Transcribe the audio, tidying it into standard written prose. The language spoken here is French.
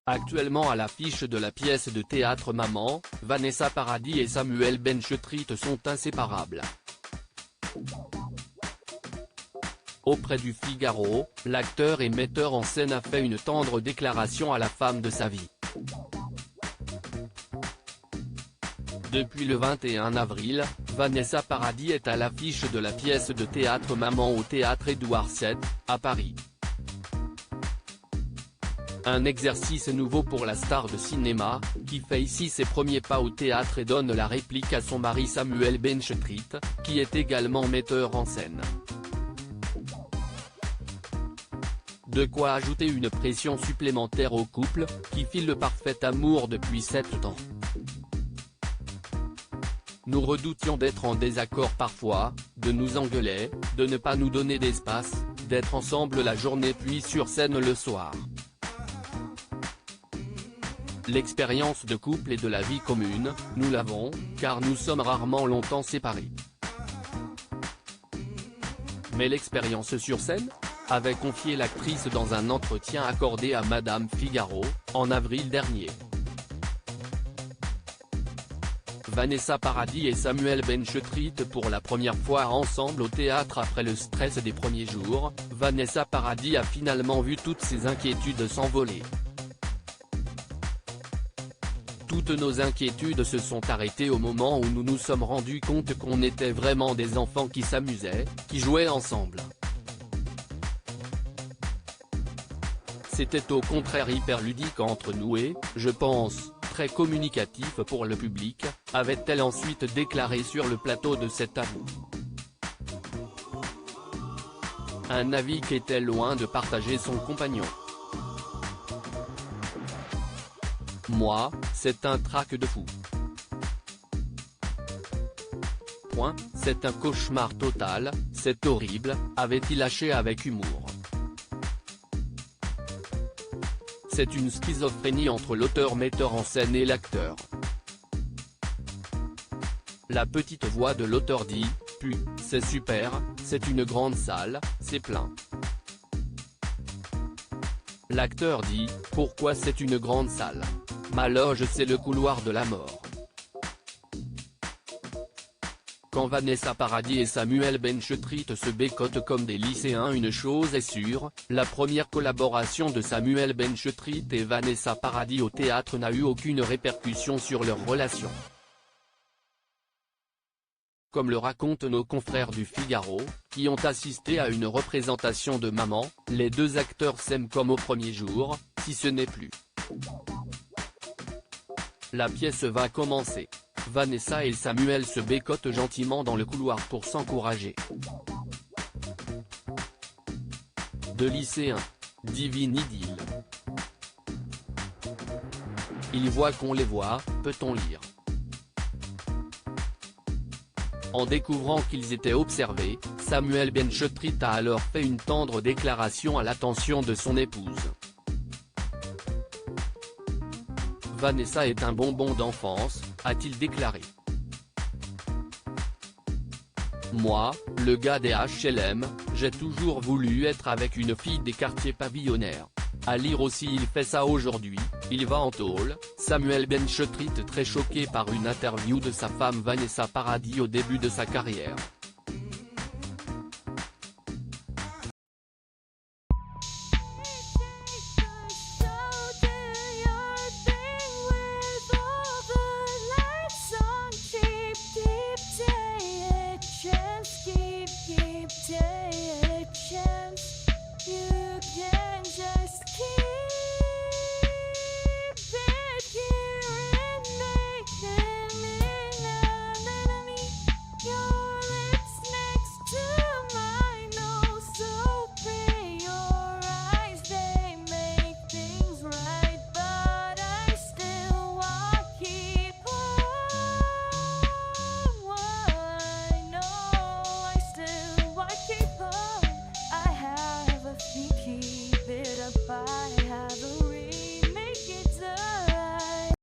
Actuellement à l'affiche de la pièce de théâtre Maman, Vanessa Paradis et Samuel Benchetrit sont inséparables. Auprès du Figaro, l'acteur et metteur en scène a fait une tendre déclaration à la femme de sa vie. Depuis le 21 avril, Vanessa Paradis est à l'affiche de la pièce de théâtre Maman au théâtre Édouard VII, à Paris. Un exercice nouveau pour la star de cinéma, qui fait ici ses premiers pas au théâtre et donne la réplique à son mari Samuel Benchetrit, qui est également metteur en scène. De quoi ajouter une pression supplémentaire au couple, qui file le parfait amour depuis 7 ans. Nous redoutions d'être en désaccord parfois, de nous engueuler, de ne pas nous donner d'espace, d'être ensemble la journée puis sur scène le soir. L'expérience de couple et de la vie commune, nous l'avons, car nous sommes rarement longtemps séparés. Mais l'expérience sur scène ? Avait confié l'actrice dans un entretien accordé à Madame Figaro, en avril dernier. Vanessa Paradis et Samuel Benchetrit pour la première fois ensemble au théâtre après le stress des premiers jours, Vanessa Paradis a finalement vu toutes ses inquiétudes s'envoler. Toutes nos inquiétudes se sont arrêtées au moment où nous nous sommes rendus compte qu'on était vraiment des enfants qui s'amusaient, qui jouaient ensemble. C'était au contraire hyper ludique entre nous et, je pense, très communicatif pour le public, avait-elle ensuite déclaré sur le plateau de Cet amour. Un avis qu'était loin de partager son compagnon. Moi, c'est un trac de fou. C'est un cauchemar total, c'est horrible, avait-il lâché avec humour. C'est une schizophrénie entre l'auteur-metteur en scène et l'acteur. La petite voix de l'auteur dit, puis, c'est super, c'est une grande salle, c'est plein. L'acteur dit, pourquoi c'est une grande salle ? Ma loge c'est le couloir de la mort. Quand Vanessa Paradis et Samuel Benchetrit se bécotent comme des lycéens, une chose est sûre, la première collaboration de Samuel Benchetrit et Vanessa Paradis au théâtre n'a eu aucune répercussion sur leur relation. Comme le racontent nos confrères du Figaro, qui ont assisté à une représentation de Maman, les deux acteurs s'aiment comme au premier jour, si ce n'est plus. La pièce va commencer. Vanessa et Samuel se bécotent gentiment dans le couloir pour s'encourager. De lycéens. Divine idylle. Ils voient qu'on les voit, peut-on lire. En découvrant qu'ils étaient observés, Samuel Benchetrit a alors fait une tendre déclaration à l'attention de son épouse. Vanessa est un bonbon d'enfance, a-t-il déclaré. Moi, le gars des HLM, j'ai toujours voulu être avec une fille des quartiers pavillonnaires. À lire aussi il fait ça aujourd'hui, il va en tôle. Samuel Benchetrit très choqué par une interview de sa femme Vanessa Paradis au début de sa carrière.